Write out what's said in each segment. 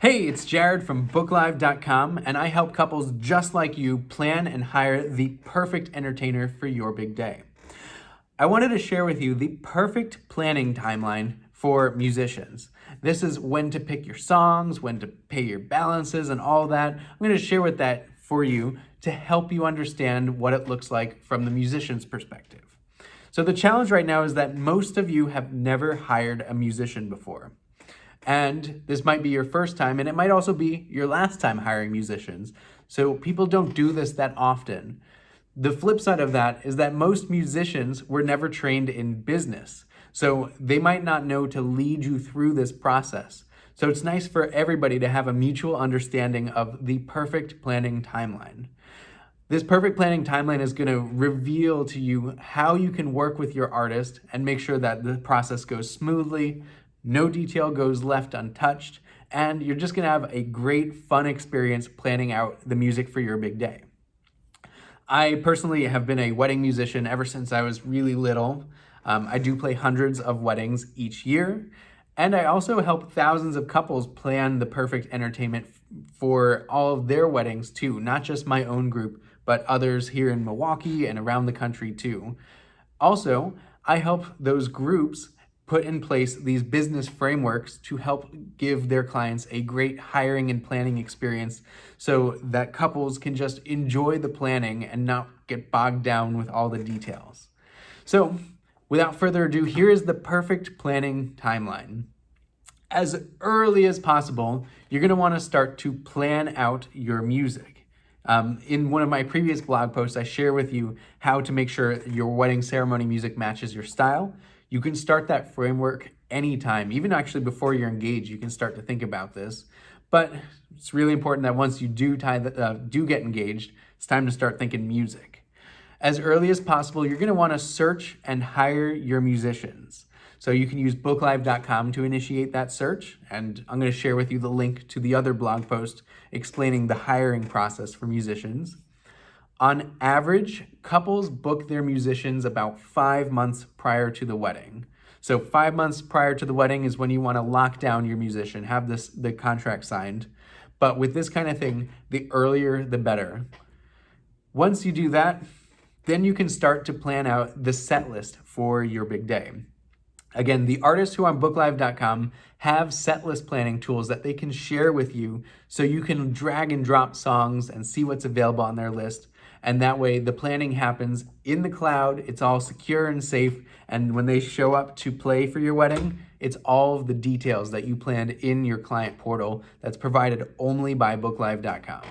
Hey, it's Jared from BookLive.com, and I help couples just like you plan and hire the perfect entertainer for your big day. I wanted to share with you the perfect planning timeline for musicians. This is when to pick your songs, when to pay your balances, and all that. I'm going to share with that for you to help you understand what it looks like from the musician's perspective. So the challenge right now is that most of you have never hired a musician before. And this might be your first time, and it might also be your last time hiring musicians. So people don't do this that often. The flip side of that is that most musicians were never trained in business. So they might not know to lead you through this process. So it's nice for everybody to have a mutual understanding of the perfect planning timeline. This perfect planning timeline is going to reveal to you how you can work with your artist and make sure that the process goes smoothly, no detail goes left untouched, and you're just going to have a great, fun experience planning out the music for your big day. I personally have been a wedding musician ever since I was really little. I do play hundreds of weddings each year, and I also help thousands of couples plan the perfect entertainment for all of their weddings too, not just my own group, but others here in Milwaukee and around the country too. Also, I help those groups put in place these business frameworks to help give their clients a great hiring and planning experience so that couples can just enjoy the planning and not get bogged down with all the details. So, without further ado, here is the perfect planning timeline. As early as possible, you're going to want to start to plan out your music. In one of my previous blog posts, I share with you how to make sure your wedding ceremony music matches your style. You can start that framework anytime, even actually before you're engaged, you can start to think about this. But it's really important that once you do get engaged, it's time to start thinking music. As early as possible, you're going to want to search and hire your musicians. So you can use BookLive.com to initiate that search, and I'm going to share with you the link to the other blog post explaining the hiring process for musicians. On average, couples book their musicians about 5 months prior to the wedding. So 5 months prior to the wedding is when you want to lock down your musician, have the contract signed. But with this kind of thing, the earlier, the better. Once you do that, then you can start to plan out the set list for your big day. Again, the artists who are on BookLive.com have set list planning tools that they can share with you so you can drag and drop songs and see what's available on their list. And that way the planning happens in the cloud, it's all secure and safe, and when they show up to play for your wedding, it's all of the details that you planned in your client portal that's provided only by BookLive.com.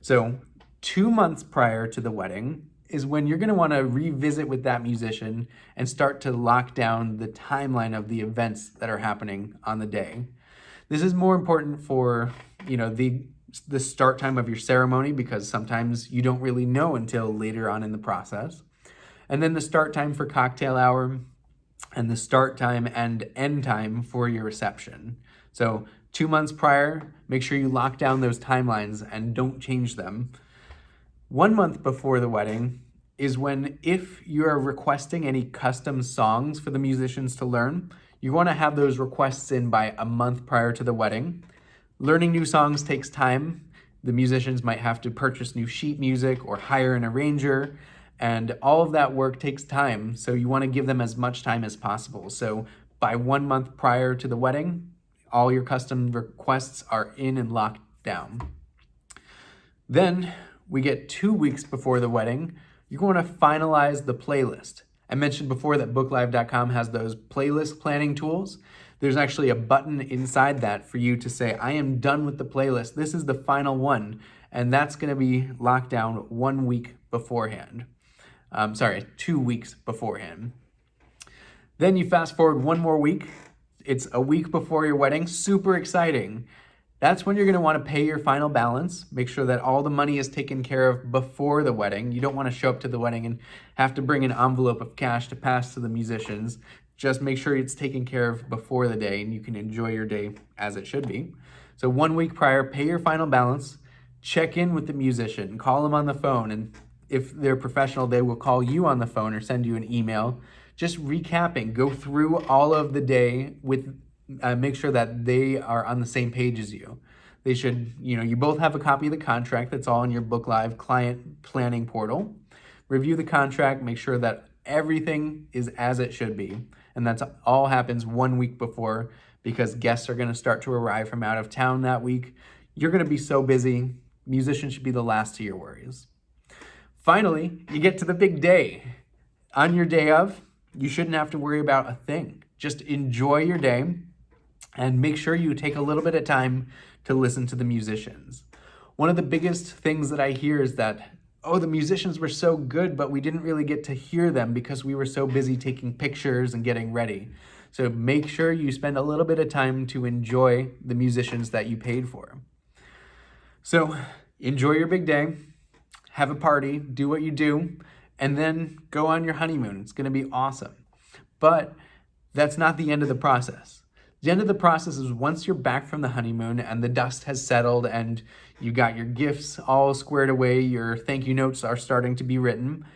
So 2 months prior to the wedding is when you're going to want to revisit with that musician and start to lock down the timeline of the events that are happening on the day. This is more important for, the start time of your ceremony, because sometimes you don't really know until later on in the process. And then the start time for cocktail hour and the start time and end time for your reception. So 2 months prior, make sure you lock down those timelines and don't change them. 1 month before the wedding is when, if you're requesting any custom songs for the musicians to learn, you want to have those requests in by a month prior to the wedding. Learning new songs takes time. The musicians might have to purchase new sheet music or hire an arranger, and all of that work takes time, so you want to give them as much time as possible. So by 1 month prior to the wedding, all your custom requests are in and locked down. Then we get 2 weeks before the wedding, you're going to finalize the playlist. I mentioned before that BookLive.com has those playlist planning tools. There's actually a button inside that for you to say, I am done with the playlist. This is the final one. And that's going to be locked down 1 week beforehand. 2 weeks beforehand. Then you fast forward 1 more week. It's a week before your wedding. Super exciting. That's when you're going to want to pay your final balance. Make sure that all the money is taken care of before the wedding. You don't want to show up to the wedding and have to bring an envelope of cash to pass to the musicians. Just make sure it's taken care of before the day and you can enjoy your day as it should be. So 1 week prior, pay your final balance, check in with the musician, call them on the phone, and if they're professional, they will call you on the phone or send you an email. Just recapping, go through all of the day with make sure that they are on the same page as you. They should, you both have a copy of the contract that's all in your Book Live client planning portal. Review the contract, make sure that everything is as it should be. And that's all happens 1 week before, because guests are going to start to arrive from out of town that week. You're going to be so busy. Musicians should be the last of your worries. Finally, you get to the big day. On your day of, you shouldn't have to worry about a thing. Just enjoy your day and make sure you take a little bit of time to listen to the musicians. One of the biggest things that I hear is that, the musicians were so good, but we didn't really get to hear them because we were so busy taking pictures and getting ready. So make sure you spend a little bit of time to enjoy the musicians that you paid for. So enjoy your big day, have a party, do what you do, and then go on your honeymoon. It's going to be awesome. But that's not the end of the process. The end of the process is once you're back from the honeymoon and the dust has settled and you got your gifts all squared away, your thank you notes are starting to be written,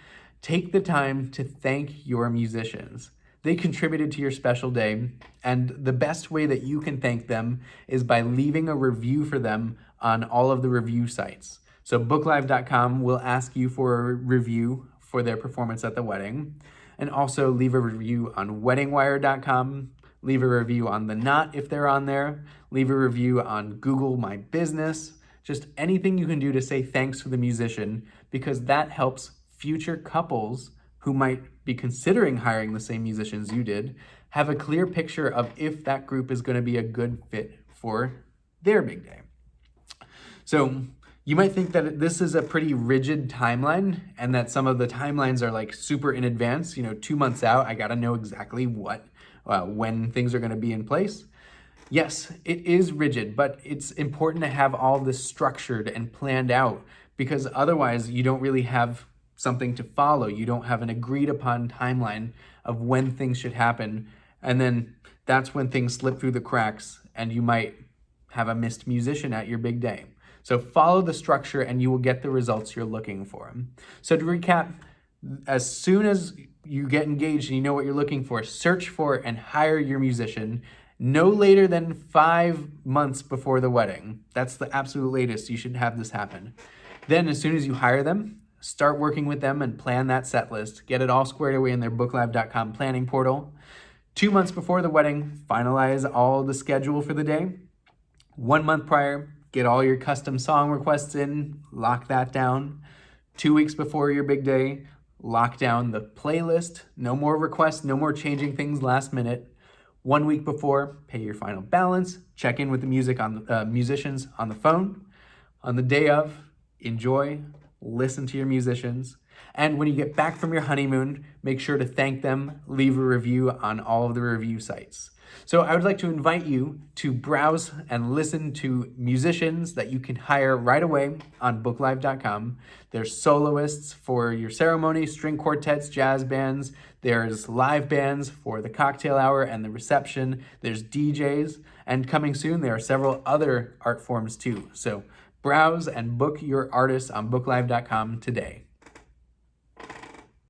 take the time to thank your musicians. They contributed to your special day, and the best way that you can thank them is by leaving a review for them on all of the review sites. So booklive.com will ask you for a review for their performance at the wedding, and also leave a review on weddingwire.com. Leave a review on The Knot if they're on there. Leave a review on Google My Business. Just anything you can do to say thanks for the musician, because that helps future couples who might be considering hiring the same musicians you did have a clear picture of if that group is going to be a good fit for their big day. So you might think that this is a pretty rigid timeline and that some of the timelines are like super in advance. 2 months out, I got to know exactly when things are going to be in place. Yes, it is rigid, but it's important to have all this structured and planned out, because otherwise you don't really have something to follow. You don't have an agreed upon timeline of when things should happen. And then that's when things slip through the cracks and you might have a missed musician at your big day. So follow the structure and you will get the results you're looking for. So to recap, as soon as you get engaged and you know what you're looking for, search for and hire your musician no later than 5 months before the wedding. That's the absolute latest you should have this happen. Then as soon as you hire them, start working with them and plan that set list. Get it all squared away in their booklive.com planning portal. 2 months before the wedding, finalize all the schedule for the day. 1 month prior, get all your custom song requests in, lock that down. 2 weeks before your big day, lock down the playlist. No more requests, no more changing things last minute. 1 week before, pay your final balance. Check in with the musicians on the phone. On the day of, enjoy, listen to your musicians. And when you get back from your honeymoon, make sure to thank them, leave a review on all of the review sites. So I would like to invite you to browse and listen to musicians that you can hire right away on booklive.com. There's soloists for your ceremony, string quartets, jazz bands. There's live bands for the cocktail hour and the reception. There's DJs. And coming soon, there are several other art forms too. So browse and book your artists on booklive.com today.